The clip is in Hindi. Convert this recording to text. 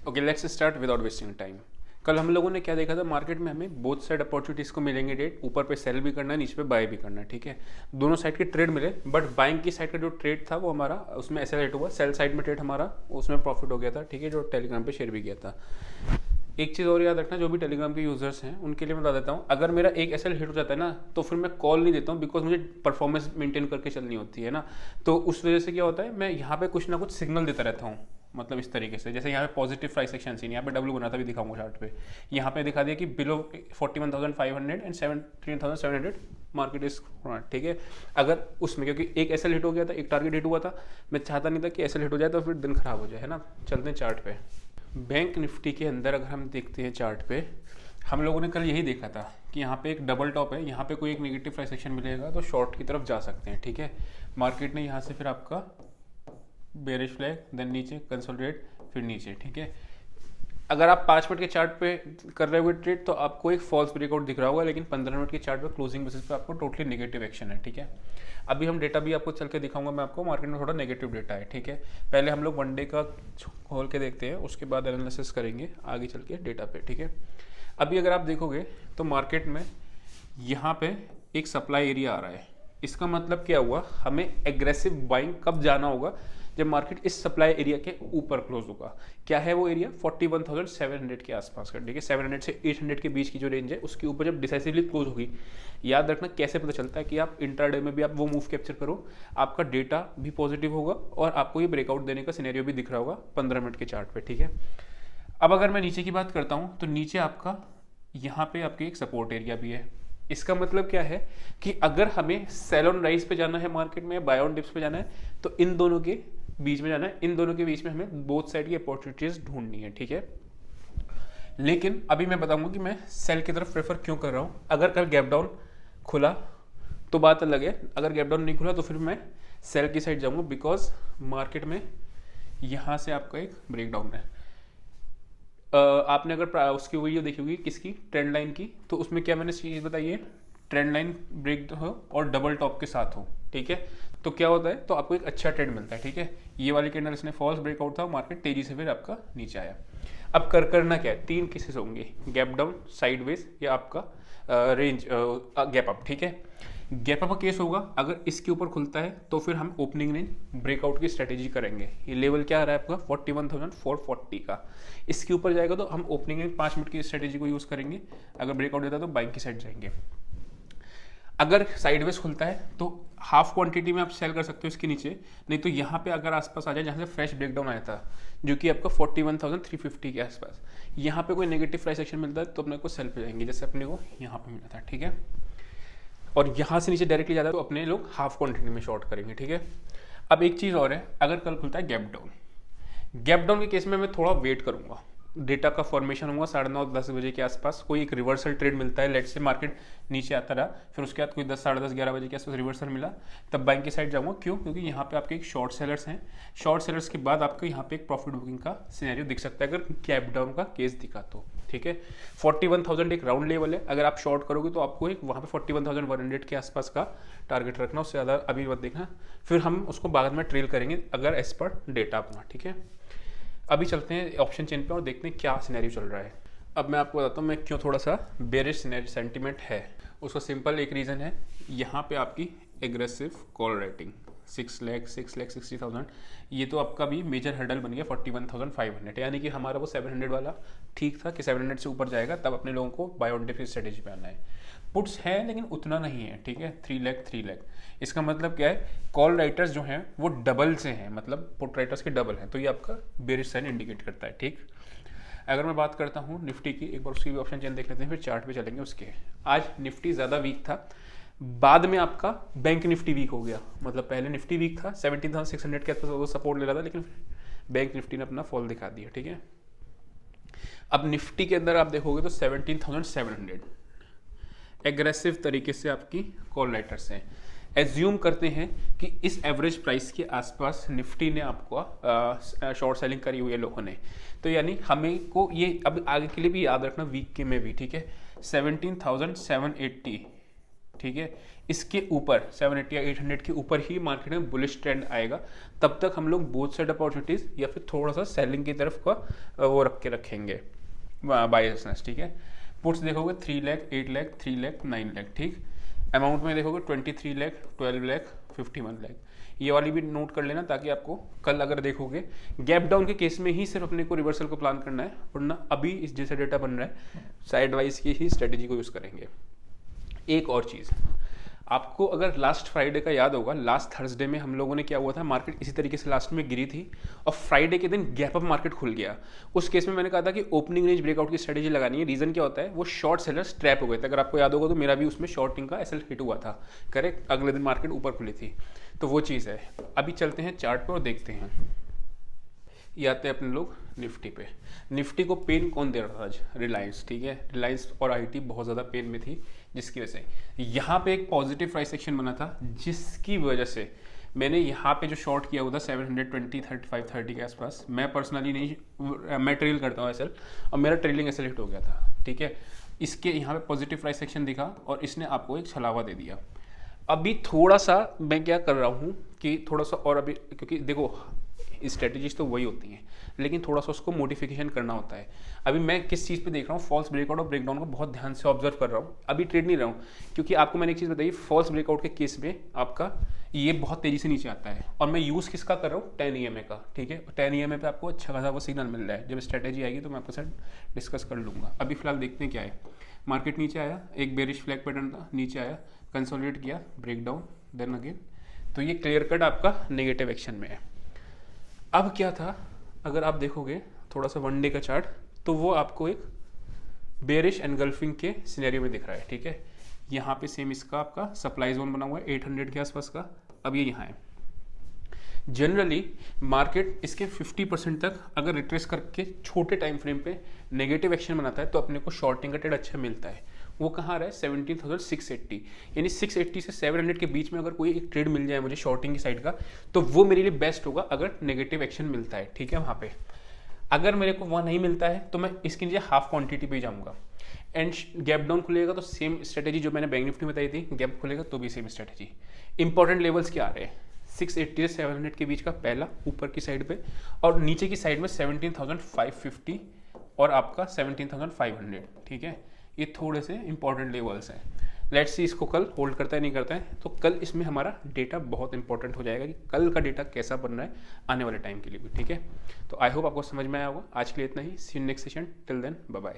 Okay, let's start without wasting time. कल हम लोगों ने क्या देखा था, मार्केट में हमें बोथ साइड अपॉर्चुनिटीज़ को मिलेंगे ट्रेड, ऊपर पे सेल भी करना है, नीचे पे बाय भी करना है, ठीक है। दोनों साइड के ट्रेड मिले, बट बाइंग की साइड का जो ट्रेड था वो हमारा उसमें एक्सेलरेट हुआ, सेल साइड में ट्रेड हमारा उसमें प्रॉफिट हो गया था, ठीक है, जो टेलीग्राम पे शेयर भी किया था। एक चीज़ और याद रखना, जो भी टेलीग्राम के यूजर्स हैं उनके लिए मैं बता देता हूँ, अगर मेरा एक एसएल हिट हो जाता है ना तो फिर मैं कॉल नहीं देता हूँ, बिकॉज मुझे परफॉर्मेंस मेंटेन करके चलनी होती है ना। तो उस वजह से क्या होता है, मैं यहाँ पे कुछ ना कुछ सिग्नल देता रहता हूँ, मतलब इस तरीके से, जैसे यहाँ पे पॉजिटिव प्राइस एक्शन सीन, यहाँ पे डब्ल्यू बना था भी दिखाऊंगा चार्ट पे, यहाँ पे दिखा दिया कि बिलो 41,500 एंड 17,700 मार्केट इज, ठीक है। अगर उसमें क्योंकि एक एसएल हिट हो गया था, एक टारगेट हिट हुआ था, मैं चाहता नहीं था कि एसएल हिट हो जाए तो फिर दिन खराब हो जाए, है ना। चलते हैं चार्ट पे। बैंक निफ्टी के अंदर अगर हम देखते हैं चार्ट पे, हम लोगों ने कल यही देखा था कि यहाँ पे एक डबल टॉप है, यहाँ पे कोई एक नेगेटिव प्राइस एक्शन मिलेगा तो शॉर्ट की तरफ जा सकते हैं, ठीक है। मार्केट ने यहाँ से फिर आपका बेरिश फ्लैग, देन नीचे कंसोलिडेट, फिर नीचे, ठीक है। अगर आप 5 मिनट के चार्ट पे कर रहे हो ट्रेड तो आपको एक फॉल्स ब्रेकआउट दिख रहा होगा, लेकिन 15 मिनट के चार्ट पे क्लोजिंग बेसिस पे आपको टोटली नेगेटिव एक्शन है, ठीक है। अभी हम डेटा भी आपको चल के दिखाऊंगा मैं आपको, मार्केट में थोड़ा नेगेटिव डेटा है, ठीक है। पहले हम लोग वन डे का खोल के देखते हैं, उसके बाद एनालिसिस करेंगे आगे चल के डेटा पे, ठीक है। अभी अगर आप देखोगे तो मार्केट में यहाँ पे एक सप्लाई एरिया आ रहा है, इसका मतलब क्या हुआ, हमें एग्रेसिव बाइंग कब जाना होगा, जब मार्केट इस सप्लाई एरिया के ऊपर क्लोज होगा। क्या है वो एरिया, 41,700 के आसपास का, ठीक है। 700 से 800 के बीच की जो रेंज है उसके ऊपर जब डिसाइसिवली क्लोज होगी। याद रखना कैसे पता चलता है कि आप इंट्राडे में भी आप वो मूव कैप्चर करो, आपका डेटा भी पॉजिटिव होगा और आपको ये ब्रेकआउट देने का सिनेरियो भी दिख रहा होगा 15 मिनट के चार्ट पे, ठीक है। अब अगर मैं नीचे की बात करता हूँ तो नीचे आपका यहाँ पे आपके एक सपोर्ट एरिया भी है। इसका मतलब क्या है कि अगर हमें सेल ऑन राइज पे जाना है मार्केट में, बाय ऑन डिप्स पे जाना है, तो इन दोनों के बीच में जाना है, इन दोनों के बीच में हमें बोथ साइड की अपॉर्चुनिटीज ढूंढनी है, ठीक है। लेकिन अभी मैं बताऊंगा कि मैं सेल की तरफ प्रेफर क्यों कर रहा हूं। अगर कल गैप डाउन खुला तो बात अलग है, अगर गैप डाउन नहीं खुला तो फिर मैं सेल की साइड जाऊंगा, बिकॉज मार्केट में यहां से आपका एक ब्रेकडाउन है। आपने अगर उसकी वीडियो देखी होगी किसकी, ट्रेंड लाइन की, तो उसमें क्या मैंने चीज़ बताई है, ट्रेंड लाइन ब्रेक हो और डबल टॉप के साथ हो, ठीक है। तो क्या होता है, तो आपको एक अच्छा ट्रेंड मिलता है, ठीक है। ये वाली कैंडल इसने फॉल्स ब्रेकआउट था, मार्केट तेजी से फिर आपका नीचे आया। अब करना क्या है, 3 केसेस होंगे, गैप डाउन, साइडवेज या आपका रेंज गैप अप, ठीक है। गैप अप का केस होगा, अगर इसके ऊपर खुलता है तो फिर हम ओपनिंग रेंज ब्रेकआउट की स्ट्रेटेजी करेंगे। ये लेवल क्या आ रहा है आपका 41,440 का, इसके ऊपर जाएगा तो हम ओपनिंग रेंज 5 मिनट की स्ट्रेटेजी को यूज करेंगे, अगर ब्रेकआउट देता है तो बाइंग की साइड जाएंगे। अगर साइडवेज खुलता है तो हाफ क्वांटिटी में आप सेल कर सकते हो इसके नीचे, नहीं तो यहाँ पे अगर आसपास आ जाए जहाँ से फ्रेश ब्रेकडाउन आया था, जो कि आपका 41,350 के आसपास, यहाँ पे कोई नेगेटिव प्राइस एक्शन मिलता है तो अपने को सेल पे जाएंगे, जैसे अपने को यहाँ पे मिला था, ठीक है। और यहाँ से नीचे डायरेक्टली जाता है तो अपने लोग हाफ क्वांटिटी में शॉर्ट करेंगे, ठीक है। अब एक चीज़ और है, अगर कल खुलता है गैप डाउन के केस में मैं थोड़ा वेट करूंगा, डेटा का फॉर्मेशन होगा 9:30-10 बजे के आसपास, कोई एक रिवर्सल ट्रेड मिलता है, लेट से मार्केट नीचे आता रहा, फिर उसके बाद कोई 10, 10:30, 11 बजे के आसपास रिवर्सल मिला, तब बाइंग की साइड जाऊंगा। क्यों, क्योंकि यहाँ पे आपके एक शॉर्ट सेलर्स हैं, शॉर्ट सेलर्स के बाद आपको यहाँ पे एक प्रॉफिट बुकिंग का सिनेरियो दिख सकता है अगर गैप डाउन का केस दिखा तो, ठीक है। 41,000 एक राउंड लेवल है, अगर आप शॉर्ट करोगे तो आपको एक वहाँ पे 41,100 के आसपास का टारगेट रखना, उससे ज़्यादा अभी मत देखना, फिर हम उसको बाद में ट्रेल करेंगे अगर एज पर डेटा अपना, ठीक है। अभी चलते हैं ऑप्शन चेन पे और देखते हैं क्या सिनेरियो चल रहा है। अब मैं आपको बताता हूँ मैं क्यों थोड़ा सा बेरिश सेंटीमेंट है। उसका सिंपल एक रीज़न है, यहाँ पे आपकी एग्रेसिव कॉल रेटिंग 6,60,000, ये तो आपका भी मेजर हर्डल बन गया 41,500, यानी कि हमारा वो 700 वाला ठीक था कि 700 से ऊपर जाएगा तब अपने लोगों को बाय ऑन डिप स्ट्रेटेजी पे आना है। पुट्स है लेकिन उतना नहीं है, ठीक है, 3 लाख। इसका मतलब क्या है, कॉल राइटर्स जो हैं वो डबल से हैं, मतलब पुट राइटर्स के डबल हैं, तो ये आपका बेरिश साइन इंडिकेट करता है, ठीक। अगर मैं बात करता हूँ निफ्टी की, एक बार उसकी भी ऑप्शन चेन देख लेते हैं, फिर चार्ट पे चलेंगे उसके। आज निफ्टी ज़्यादा वीक था, बाद में आपका बैंक निफ्टी वीक हो गया, मतलब पहले निफ्टी वीक था 17,600 के आसपास वो सपोर्ट ले रहा था, लेकिन बैंक निफ्टी ने अपना फॉल दिखा दिया, ठीक है। अब निफ्टी के अंदर आप देखोगे तो 17,700 एग्रेसिव तरीके से आपकी कॉल राइटर्स हैं। एज्यूम करते हैं कि इस एवरेज प्राइस के आसपास निफ्टी ने आपको शॉर्ट सेलिंग करी हुई है लोगों ने, तो यानी हमें को ये अब आगे के लिए भी याद रखना वीक के में भी, ठीक है। 17,780 ठीक है, इसके ऊपर 780 या 800 के ऊपर ही मार्केट में बुलिश ट्रेंड आएगा। तब तक हम लोग बोथ साइड अपॉर्चुनिटीज या फिर थोड़ा सा सेलिंग की तरफ का वो रखेंगे बायसनेस। ठीक है, पुट्स देखोगे 3 लाख, 8 लाख, 3 लाख, 9 लाख। ठीक, अमाउंट में देखोगे 23 लाख, 12 लाख, 51 लाख। ये वाली भी नोट कर लेना ताकि आपको कल अगर देखोगे गैप डाउन के केस में ही सिर्फ अपने को रिवर्सल को प्लान करना है, वरना अभी इस जैसा डेटा बन रहा है साइड वाइज की ही स्ट्रेटेजी को यूज़ करेंगे। एक और चीज़, आपको अगर लास्ट फ्राइडे का याद होगा, लास्ट थर्सडे में हम लोगों ने क्या हुआ था, मार्केट इसी तरीके से लास्ट में गिरी थी और फ्राइडे के दिन गैप अप मार्केट खुल गया। उस केस में मैंने कहा था कि ओपनिंग रेंज ब्रेकआउट की स्ट्रेटेजी लगानी है। रीजन क्या होता है, वो शॉर्ट सेलर्स ट्रैप हो गए थे। अगर आपको याद होगा तो मेरा भी उसमें शॉर्टिंग का एसएल हिट हुआ था, करेक्ट। अगले दिन मार्केट ऊपर खुली थी, तो वो चीज़ है। अभी चलते हैं चार्ट पर और देखते हैं। ये आते हैं अपने लोग निफ्टी पे। निफ्टी को पेन कौन दे रहा था आज? रिलायंस। ठीक है, रिलायंस और आईटी बहुत ज़्यादा पेन में थी, जिसकी वजह से यहाँ पे एक पॉजिटिव प्राइस सेक्शन बना था, जिसकी वजह से मैंने यहाँ पे जो शॉर्ट किया हुआ था 720, 35, 30 के आसपास, मैं पर्सनली नहीं, मैं ट्रेल करता हूँ एसएल, और मेरा ट्रेलिंग एसएल हिट हो गया था। ठीक है, इसके यहाँ पे पॉजिटिव प्राइस सेक्शन दिखा और इसने आपको एक छलावा दे दिया। अभी थोड़ा सा मैं क्या कर रहा हूँ कि थोड़ा सा और अभी, क्योंकि देखो स्ट्रेटेजीज तो वही होती हैं, लेकिन थोड़ा सा उसको मॉडिफिकेशन करना होता है। अभी मैं किस चीज़ पे देख रहा हूँ, फॉल्स ब्रेकआउट और ब्रेकडाउन को बहुत ध्यान से ऑब्जर्व कर रहा हूँ। अभी ट्रेड नहीं रहा हूँ, क्योंकि आपको मैंने एक चीज़ बताई, फॉल्स ब्रेकआउट के केस में आपका ये बहुत तेज़ी से नीचे आता है, और मैं यूज़ किसका कर रहा हूँ, 10 EMA का। ठीक है, 10 EMA पे आपको अच्छा खासा वो सिग्नल मिल रहा है। जब स्ट्रेटेजी आएगी तो मैं आपके साथ डिस्कस कर लूँगा। अभी फिलहाल देखते हैं क्या है। मार्केट नीचे आया, एक बेरिश फ्लैग पैटर्न था, नीचे आया, कंसोलिडेट किया, ब्रेकडाउन, देन अगेन, तो ये क्लियर कट आपका नेगेटिव एक्शन में है। अब क्या था, अगर आप देखोगे थोड़ा सा वन डे का चार्ट, तो वो आपको एक बेरिश एनगल्फिंग के सिनेरियो में दिख रहा है। ठीक है, यहाँ पे सेम इसका आपका सप्लाई जोन बना हुआ है 800 के आसपास का। अब ये यहाँ है। जनरली मार्केट इसके 50% तक अगर रिट्रेस करके छोटे टाइम फ्रेम पे नेगेटिव एक्शन बनाता है, तो अपने को शॉर्टिंग का ट्रेड अच्छा मिलता है। वो कहाँ रहा है, 17,680, यानी 680 से 700 के बीच में अगर कोई एक ट्रेड मिल जाए मुझे शॉर्टिंग की साइड का, तो वो मेरे लिए बेस्ट होगा अगर नेगेटिव एक्शन मिलता है। ठीक है, वहाँ पे अगर मेरे को वहाँ नहीं मिलता है तो मैं इसके नीचे हाफ क्वांटिटी पे जाऊँगा, एंड गैप डाउन खुलेगा तो सेम स्ट्रेटेजी जो मैंने बैंक निफ्टी में बताई थी, गैप खुलेगा तो भी सेम स्ट्रेटेजी। इंपॉर्टेंट लेवल्स क्या आ रहे हैं, 680 से 700 के बीच का पहला ऊपर की साइड पे, और नीचे की साइड में 17,550 और आपका 17,500। ठीक है, ये थोड़े से इंपॉर्टेंट लेवल्स हैं। लेट्स सी इसको कल होल्ड करता है नहीं करता है, तो कल इसमें हमारा डेटा बहुत इंपॉर्टेंट हो जाएगा कि कल का डेटा कैसा बन रहा है आने वाले टाइम के लिए भी। ठीक है, तो आई होप आपको समझ में आया होगा। आज के लिए इतना ही। See you next session, till then bye bye.